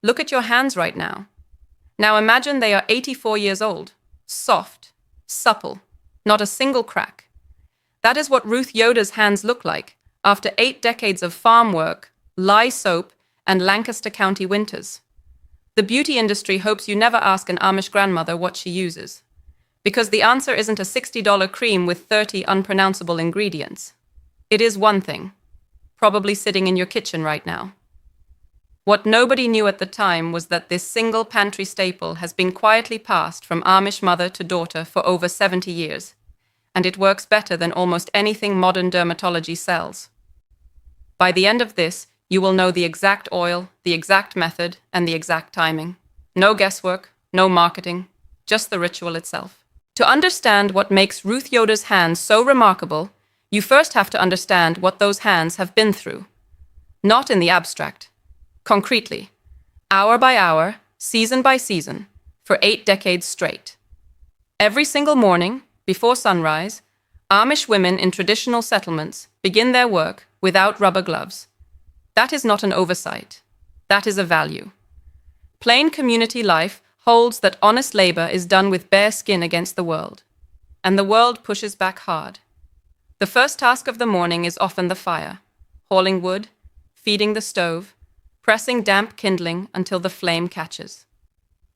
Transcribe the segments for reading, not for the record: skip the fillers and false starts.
Look at your hands right now. Now imagine they are 84 years old, soft, supple, not a single crack. That is what Ruth Yoder's hands look like after 8 decades of farm work, lye soap, and Lancaster County winters. The beauty industry hopes you never ask an Amish grandmother what she uses, because the answer isn't a $60 cream with 30 unpronounceable ingredients. It is one thing, probably sitting in your kitchen right now. What nobody knew at the time was that this single pantry staple has been quietly passed from Amish mother to daughter for over 70 years, and it works better than almost anything modern dermatology sells. By the end of this, you will know the exact oil, the exact method, and the exact timing. No guesswork, no marketing, just the ritual itself. To understand what makes Ruth Yoder's hands so remarkable, you first have to understand what those hands have been through. Not in the abstract. Concretely. Hour by hour, season by season, for 8 decades straight. Every single morning, before sunrise, Amish women in traditional settlements begin their work without rubber gloves. That is not an oversight. That is a value. Plain community life holds that honest labor is done with bare skin against the world, and the world pushes back hard. The first task of the morning is often the fire, hauling wood, feeding the stove, pressing damp kindling until the flame catches.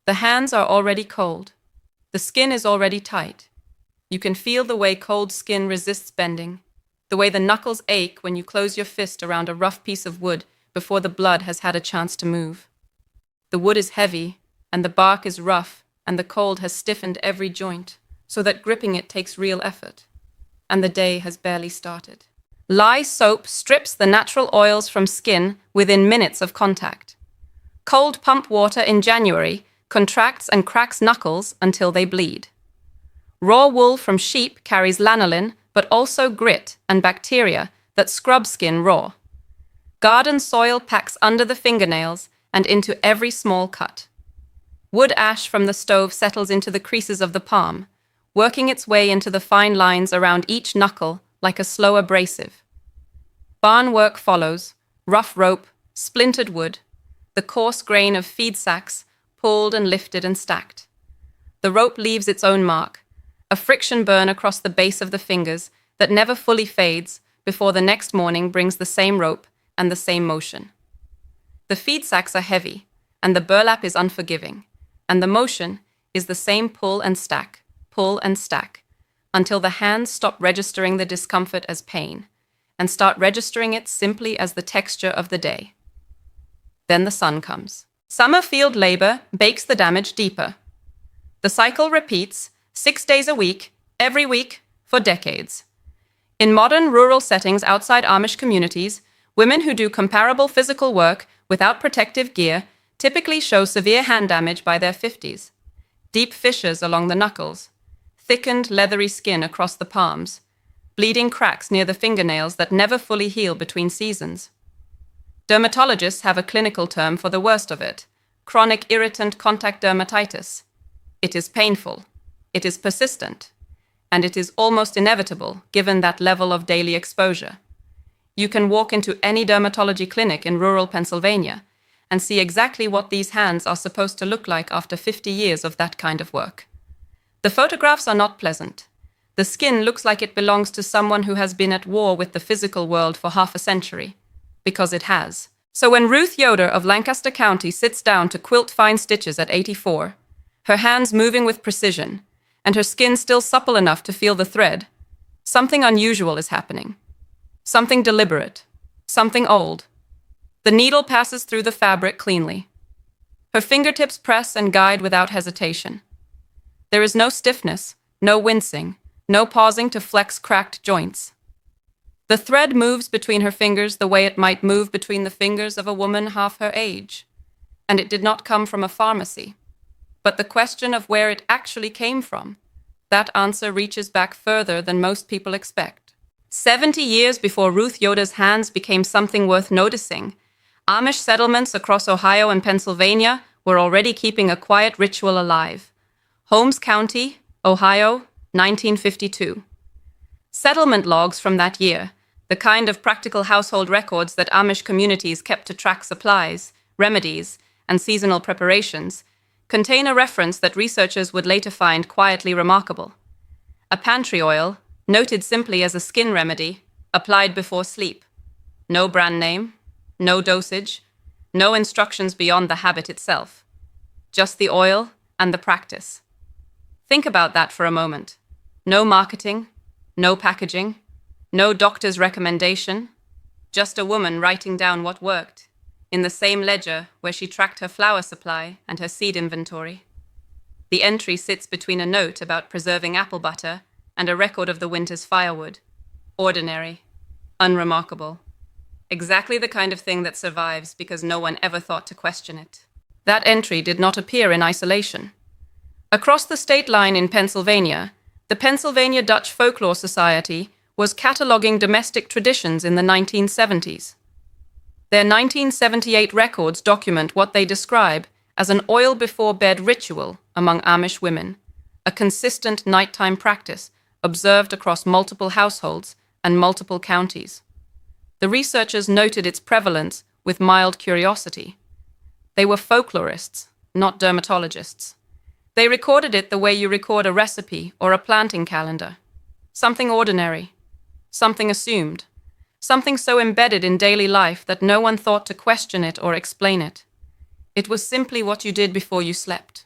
The hands are already cold. The skin is already tight. You can feel the way cold skin resists bending, the way the knuckles ache when you close your fist around a rough piece of wood before the blood has had a chance to move. The wood is heavy, and the bark is rough, and the cold has stiffened every joint, so that gripping it takes real effort. And the day has barely started. Lye soap strips the natural oils from skin within minutes of contact. Cold pump water in January contracts and cracks knuckles until they bleed. Raw wool from sheep carries lanolin, but also grit and bacteria that scrub skin raw. Garden soil packs under the fingernails and into every small cut. Wood ash from the stove settles into the creases of the palm, working its way into the fine lines around each knuckle like a slow abrasive. Barn work follows, rough rope, splintered wood, the coarse grain of feed sacks pulled and lifted and stacked. The rope leaves its own mark, a friction burn across the base of the fingers that never fully fades before the next morning brings the same rope and the same motion. The feed sacks are heavy, and the burlap is unforgiving, and the motion is the same pull and stack, until the hands stop registering the discomfort as pain, and start registering it simply as the texture of the day. Then the sun comes. Summer field labor bakes the damage deeper. The cycle repeats, 6 days a week, every week, for decades. In modern rural settings outside Amish communities, women who do comparable physical work without protective gear typically show severe hand damage by their 50s. Deep fissures along the knuckles, thickened, leathery skin across the palms, bleeding cracks near the fingernails that never fully heal between seasons. Dermatologists have a clinical term for the worst of it: chronic irritant contact dermatitis. It is painful. It is persistent, and it is almost inevitable given that level of daily exposure. You can walk into any dermatology clinic in rural Pennsylvania and see exactly what these hands are supposed to look like after 50 years of that kind of work. The photographs are not pleasant. The skin looks like it belongs to someone who has been at war with the physical world for half a century, because it has. So when Ruth Yoder of Lancaster County sits down to quilt fine stitches at 84, her hands moving with precision, and her skin still supple enough to feel the thread, something unusual is happening. Something deliberate. Something old. The needle passes through the fabric cleanly. Her fingertips press and guide without hesitation. There is no stiffness, no wincing, no pausing to flex cracked joints. The thread moves between her fingers the way it might move between the fingers of a woman half her age. And it did not come from a pharmacy. But the question of where it actually came from, that answer reaches back further than most people expect. 70 years before Ruth Yoder's hands became something worth noticing, Amish settlements across Ohio and Pennsylvania were already keeping a quiet ritual alive. Holmes County, Ohio, 1952. Settlement logs from that year, the kind of practical household records that Amish communities kept to track supplies, remedies, and seasonal preparations, contain a reference that researchers would later find quietly remarkable. A pantry oil, noted simply as a skin remedy, applied before sleep. No brand name, no dosage, no instructions beyond the habit itself. Just the oil and the practice. Think about that for a moment. No marketing, no packaging, no doctor's recommendation, just a woman writing down what worked, in the same ledger where she tracked her flour supply and her seed inventory. The entry sits between a note about preserving apple butter and a record of the winter's firewood. Ordinary, unremarkable. Exactly the kind of thing that survives because no one ever thought to question it. That entry did not appear in isolation. Across the state line in Pennsylvania, the Pennsylvania Dutch Folklore Society was cataloguing domestic traditions in the 1970s. Their 1978 records document what they describe as an oil before bed ritual among Amish women, a consistent nighttime practice observed across multiple households and multiple counties. The researchers noted its prevalence with mild curiosity. They were folklorists, not dermatologists. They recorded it the way you record a recipe or a planting calendar. Something ordinary, something assumed, something so embedded in daily life that no one thought to question it or explain it. It was simply what you did before you slept,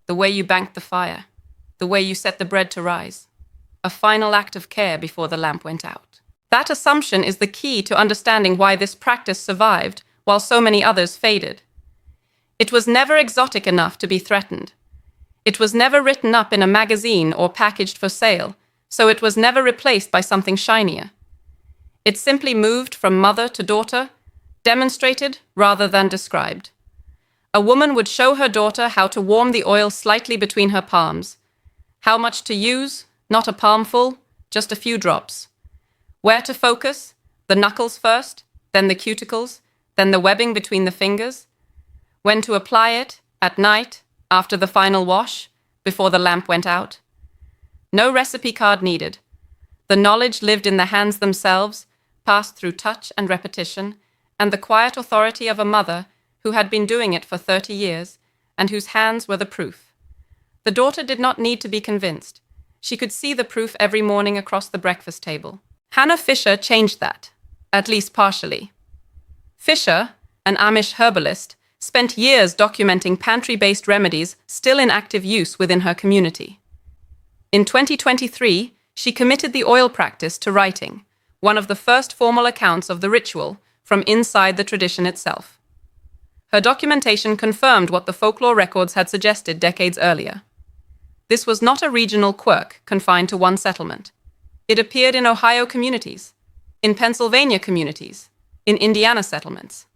the way you banked the fire, the way you set the bread to rise, a final act of care before the lamp went out. That assumption is the key to understanding why this practice survived while so many others faded. It was never exotic enough to be threatened. It was never written up in a magazine or packaged for sale, so it was never replaced by something shinier. It simply moved from mother to daughter, demonstrated rather than described. A woman would show her daughter how to warm the oil slightly between her palms. How much to use, not a palmful, just a few drops. Where to focus, the knuckles first, then the cuticles, then the webbing between the fingers. When to apply it, at night, after the final wash, before the lamp went out. No recipe card needed. The knowledge lived in the hands themselves, passed through touch and repetition, and the quiet authority of a mother who had been doing it for 30 years, and whose hands were the proof. The daughter did not need to be convinced. She could see the proof every morning across the breakfast table. Hannah Fisher changed that, at least partially. Fisher, an Amish herbalist, spent years documenting pantry-based remedies still in active use within her community. In 2023, she committed the oil practice to writing, one of the first formal accounts of the ritual from inside the tradition itself. Her documentation confirmed what the folklore records had suggested decades earlier. This was not a regional quirk confined to one settlement. It appeared in Ohio communities, in Pennsylvania communities, in Indiana settlements.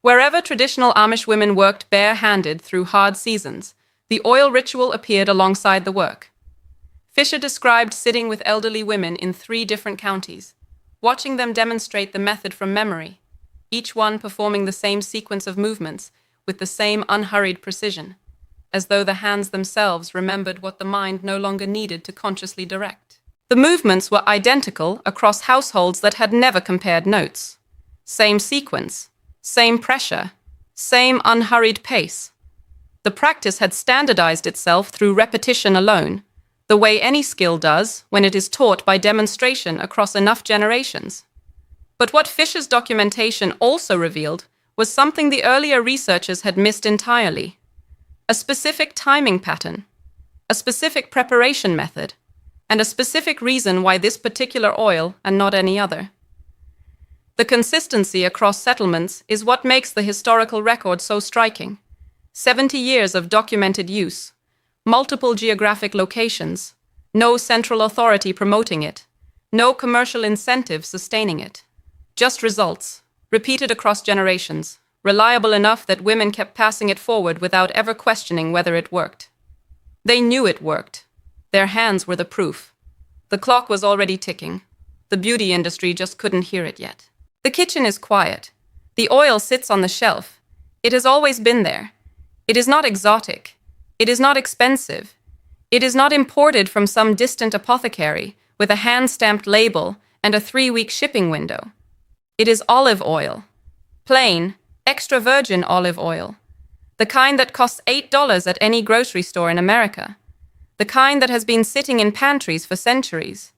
Wherever traditional Amish women worked bare-handed through hard seasons, the oil ritual appeared alongside the work. Fisher described sitting with elderly women in 3 different counties, watching them demonstrate the method from memory, each one performing the same sequence of movements with the same unhurried precision, as though the hands themselves remembered what the mind no longer needed to consciously direct. The movements were identical across households that had never compared notes. Same sequence, same pressure, same unhurried pace. The practice had standardized itself through repetition alone, the way any skill does when it is taught by demonstration across enough generations. But what Fisher's documentation also revealed was something the earlier researchers had missed entirely. A specific timing pattern, a specific preparation method, and a specific reason why this particular oil and not any other. The consistency across settlements is what makes the historical record so striking. 70 years of documented use, multiple geographic locations, no central authority promoting it, no commercial incentive sustaining it. Just results, repeated across generations, reliable enough that women kept passing it forward without ever questioning whether it worked. They knew it worked. Their hands were the proof. The clock was already ticking. The beauty industry just couldn't hear it yet. The kitchen is quiet. The oil sits on the shelf. It has always been there. It is not exotic. It is not expensive. It is not imported from some distant apothecary with a hand-stamped label and a 3-week shipping window. It is olive oil. Plain, extra virgin olive oil. The kind that costs $8 at any grocery store in America. The kind that has been sitting in pantries for centuries.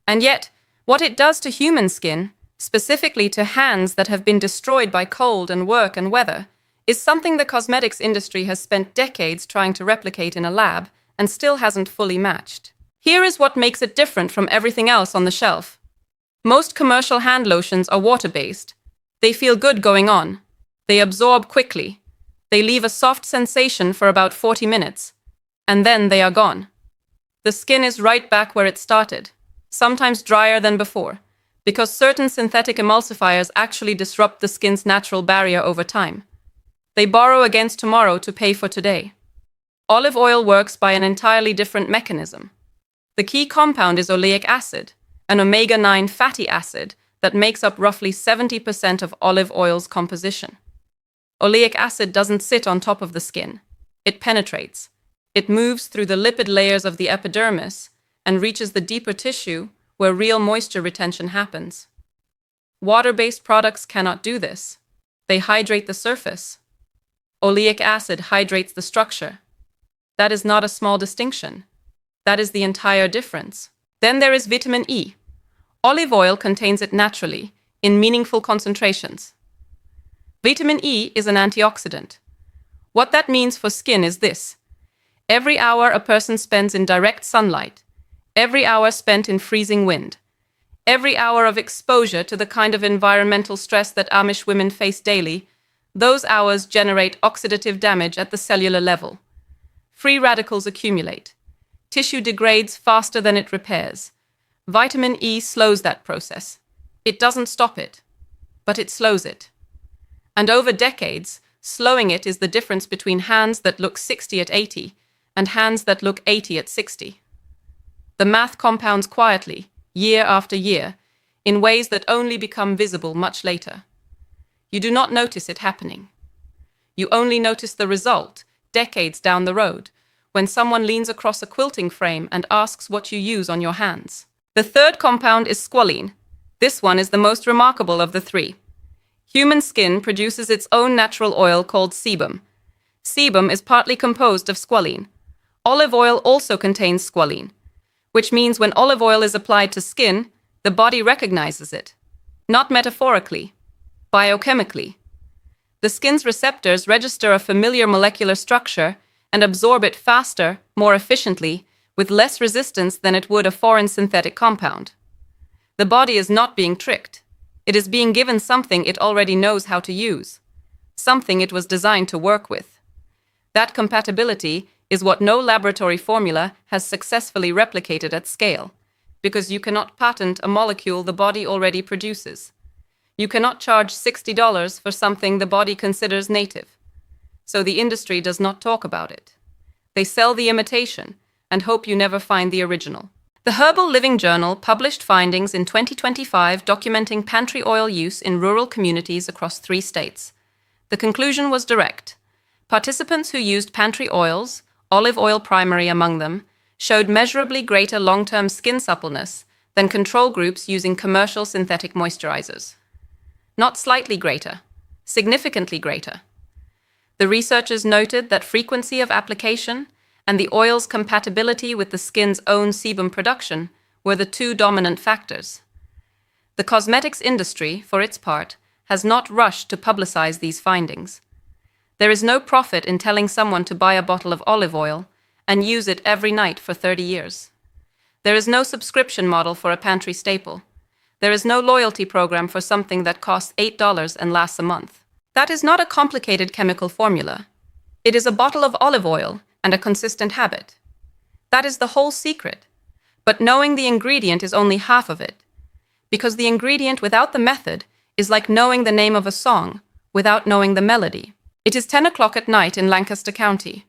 And yet, what it does to human skin, specifically to hands that have been destroyed by cold and work and weather, is something the cosmetics industry has spent decades trying to replicate in a lab and still hasn't fully matched. Here is what makes it different from everything else on the shelf. Most commercial hand lotions are water-based. They feel good going on. They absorb quickly. They leave a soft sensation for about 40 minutes. And then they are gone. The skin is right back where it started, sometimes drier than before, because certain synthetic emulsifiers actually disrupt the skin's natural barrier over time. They borrow against tomorrow to pay for today. Olive oil works by an entirely different mechanism. The key compound is oleic acid, an omega-9 fatty acid that makes up roughly 70% of olive oil's composition. Oleic acid doesn't sit on top of the skin. It penetrates. It moves through the lipid layers of the epidermis and reaches the deeper tissue where real moisture retention happens. Water-based products cannot do this. They hydrate the surface. Oleic acid hydrates the structure. That is not a small distinction. That is the entire difference. Then there is vitamin E. Olive oil contains it naturally, in meaningful concentrations. Vitamin E is an antioxidant. What that means for skin is this. Every hour a person spends in direct sunlight, every hour spent in freezing wind, every hour of exposure to the kind of environmental stress that Amish women face daily, those hours generate oxidative damage at the cellular level. Free radicals accumulate. Tissue degrades faster than it repairs. Vitamin E slows that process. It doesn't stop it, but it slows it. And over decades, slowing it is the difference between hands that look 60 at 80 and hands that look 80 at 60. The math compounds quietly, year after year, in ways that only become visible much later. You do not notice it happening. You only notice the result, decades down the road, when someone leans across a quilting frame and asks what you use on your hands. The third compound is squalene. This one is the most remarkable of the three. Human skin produces its own natural oil called sebum. Sebum is partly composed of squalene. Olive oil also contains squalene, which means when olive oil is applied to skin, the body recognizes it. Not metaphorically, biochemically. The skin's receptors register a familiar molecular structure and absorb it faster, more efficiently, with less resistance than it would a foreign synthetic compound. The body is not being tricked. It is being given something it already knows how to use, something it was designed to work with. That compatibility is what no laboratory formula has successfully replicated at scale, because you cannot patent a molecule the body already produces. You cannot charge $60 for something the body considers native. So the industry does not talk about it. They sell the imitation and hope you never find the original. The Herbal Living Journal published findings in 2025 documenting pantry oil use in rural communities across 3 states. The conclusion was direct. Participants who used pantry oils, olive oil primary among them, showed measurably greater long-term skin suppleness than control groups using commercial synthetic moisturizers. Not slightly greater, significantly greater. The researchers noted that frequency of application and the oil's compatibility with the skin's own sebum production were the 2 dominant factors. The cosmetics industry, for its part, has not rushed to publicize these findings. There is no profit in telling someone to buy a bottle of olive oil and use it every night for 30 years. There is no subscription model for a pantry staple. There is no loyalty program for something that costs $8 and lasts a month. That is not a complicated chemical formula. It is a bottle of olive oil and a consistent habit. That is the whole secret. But knowing the ingredient is only half of it, because the ingredient without the method is like knowing the name of a song without knowing the melody. It is 10 o'clock at night in Lancaster County.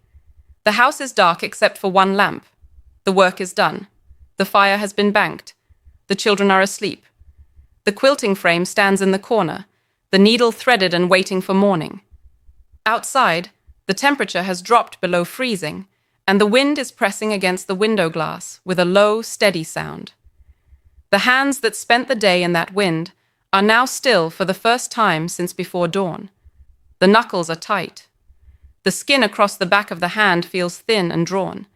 The house is dark except for one lamp. The work is done. The fire has been banked. The children are asleep. The quilting frame stands in the corner, the needle threaded and waiting for morning. Outside, the temperature has dropped below freezing, and the wind is pressing against the window glass with a low, steady sound. The hands that spent the day in that wind are now still for the first time since before dawn. The knuckles are tight. The skin across the back of the hand feels thin and drawn.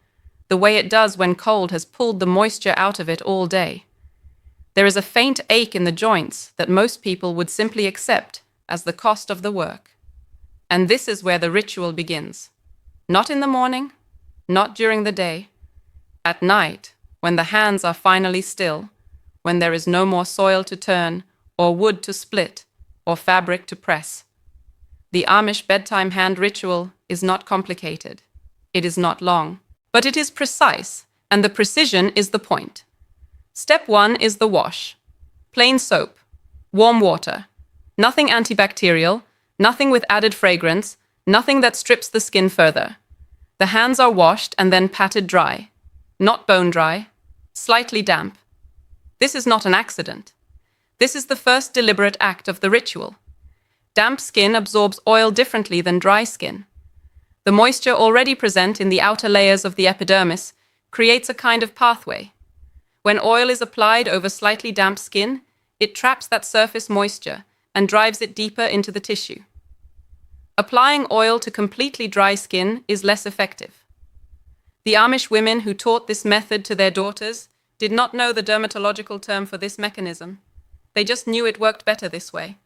The way it does when cold has pulled the moisture out of it all day. There is a faint ache in the joints that most people would simply accept as the cost of the work. And this is where the ritual begins. Not in the morning, not during the day. At night, when the hands are finally still, when there is no more soil to turn, or wood to split, or fabric to press. The Amish bedtime hand ritual is not complicated. It is not long. But it is precise, and the precision is the point. Step 1 is the wash. Plain soap, warm water, nothing antibacterial, nothing with added fragrance, nothing that strips the skin further. The hands are washed and then patted dry. Not bone dry, slightly damp. This is not an accident. This is the first deliberate act of the ritual. Damp skin absorbs oil differently than dry skin. The moisture already present in the outer layers of the epidermis creates a kind of pathway. When oil is applied over slightly damp skin, it traps that surface moisture and drives it deeper into the tissue. Applying oil to completely dry skin is less effective. The Amish women who taught this method to their daughters did not know the dermatological term for this mechanism. They just knew it worked better this way.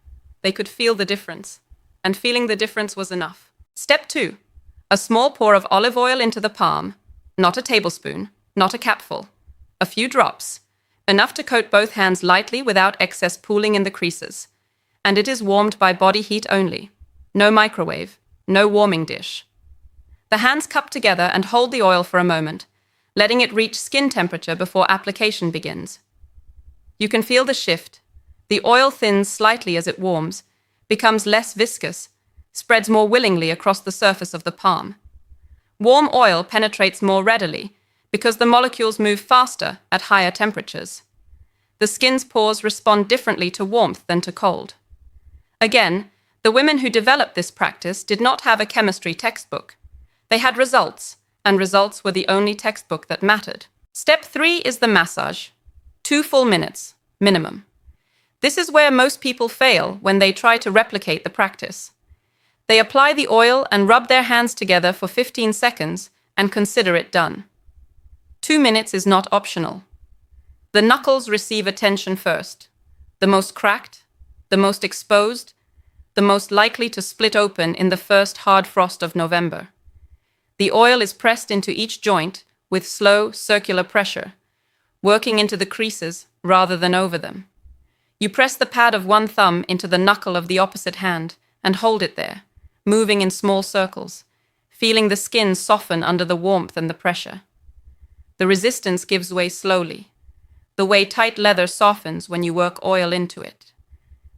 They could feel the difference, and feeling the difference was enough. Step 2. A small pour of olive oil into the palm, not a tablespoon, not a capful. A few drops, enough to coat both hands lightly without excess pooling in the creases. And it is warmed by body heat only. No microwave, no warming dish. The hands cup together and hold the oil for a moment, letting it reach skin temperature before application begins. You can feel the shift. The oil thins slightly as it warms, becomes less viscous, spreads more willingly across the surface of the palm. Warm oil penetrates more readily because the molecules move faster at higher temperatures. The skin's pores respond differently to warmth than to cold. Again, the women who developed this practice did not have a chemistry textbook. They had results, and results were the only textbook that mattered. Step 3 is the massage. 2 full minutes, minimum. This is where most people fail when they try to replicate the practice. They apply the oil and rub their hands together for 15 seconds and consider it done. 2 minutes is not optional. The knuckles receive attention first. The most cracked, the most exposed, the most likely to split open in the first hard frost of November. The oil is pressed into each joint with slow, circular pressure, working into the creases rather than over them. You press the pad of one thumb into the knuckle of the opposite hand and hold it there, moving in small circles, feeling the skin soften under the warmth and the pressure. The resistance gives way slowly, the way tight leather softens when you work oil into it.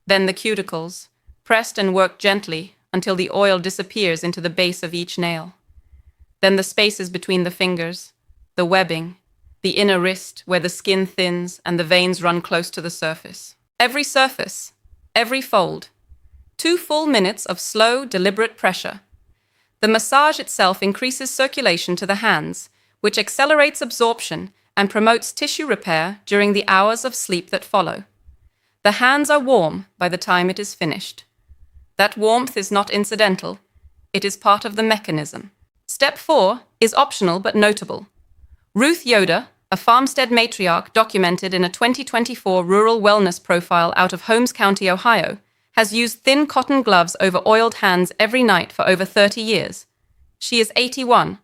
Then the cuticles, pressed and worked gently until the oil disappears into the base of each nail. Then the spaces between the fingers, the webbing, the inner wrist where the skin thins and the veins run close to the surface. Every surface, every fold. 2 full minutes of slow, deliberate pressure. The massage itself increases circulation to the hands, which accelerates absorption and promotes tissue repair during the hours of sleep that follow. The hands are warm by the time it is finished. That warmth is not incidental. It is part of the mechanism. Step 4 is optional but notable. Ruth Yoder, a farmstead matriarch documented in a 2024 rural wellness profile out of Holmes County, Ohio, has used thin cotton gloves over oiled hands every night for over 30 years. She is 81.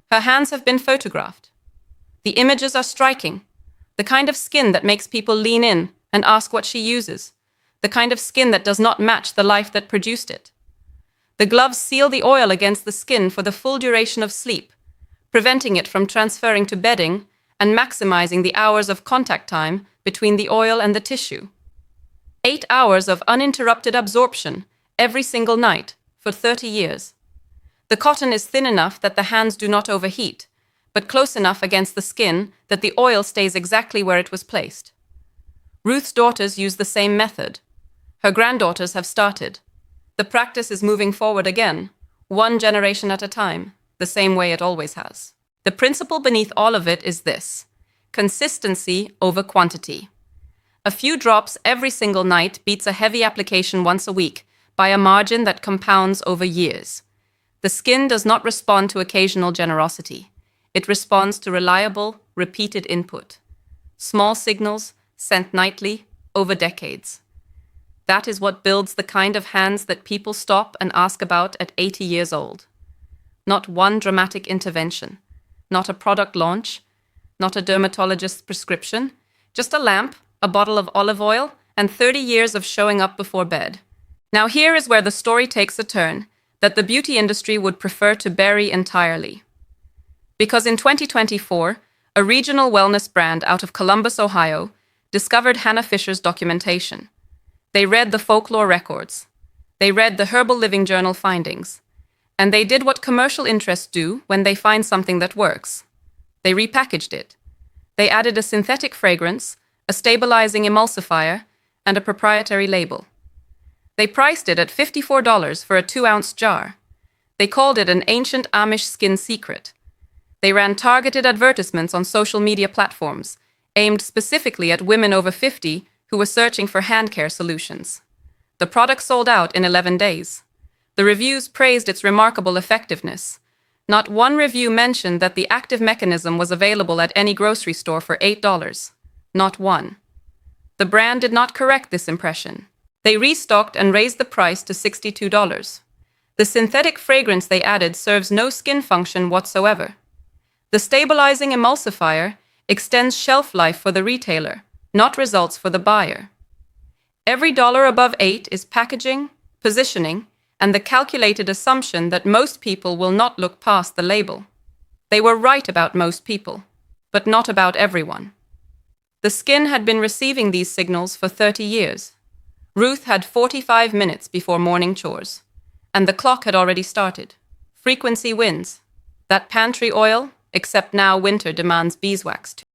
Her hands have been photographed. The images are striking. The kind of skin that makes people lean in and ask what she uses. The kind of skin that does not match the life that produced it. The gloves seal the oil against the skin for the full duration of sleep, preventing it from transferring to bedding and maximizing the hours of contact time between the oil and the tissue. 8 hours of uninterrupted absorption every single night for 30 years. The cotton is thin enough that the hands do not overheat, but close enough against the skin that the oil stays exactly where it was placed. Ruth's daughters use the same method. Her granddaughters have started. The practice is moving forward again, 1 generation at a time, the same way it always has. The principle beneath all of it is this: consistency over quantity. A few drops every single night beats a heavy application once a week by a margin that compounds over years. The skin does not respond to occasional generosity. It responds to reliable, repeated input. Small signals sent nightly over decades. That is what builds the kind of hands that people stop and ask about at 80 years old. Not one dramatic intervention, not a product launch, not a dermatologist's prescription, just a lamp, a bottle of olive oil, and 30 years of showing up before bed. Now here is where the story takes a turn that the beauty industry would prefer to bury entirely. Because in 2024, a regional wellness brand out of Columbus, Ohio, discovered Hannah Fisher's documentation. They read the folklore records. They read the Herbal Living Journal findings. And they did what commercial interests do when they find something that works. They repackaged it. They added a synthetic fragrance, a stabilizing emulsifier, and a proprietary label. They priced it at $54 for a 2-ounce jar. They called it an ancient Amish skin secret. They ran targeted advertisements on social media platforms, aimed specifically at women over 50 who were searching for hand care solutions. The product sold out in 11 days. The reviews praised its remarkable effectiveness. Not one review mentioned that the active mechanism was available at any grocery store for $8. Not one. The brand did not correct this impression. They restocked and raised the price to $62. The synthetic fragrance they added serves no skin function whatsoever. The stabilizing emulsifier extends shelf life for the retailer, not results for the buyer. Every dollar above 8 is packaging, positioning, and the calculated assumption that most people will not look past the label. They were right about most people, but not about everyone. The skin had been receiving these signals for 30 years. Ruth had 45 minutes before morning chores, and the clock had already started. Frequency wins. That pantry oil, except now winter demands beeswax too.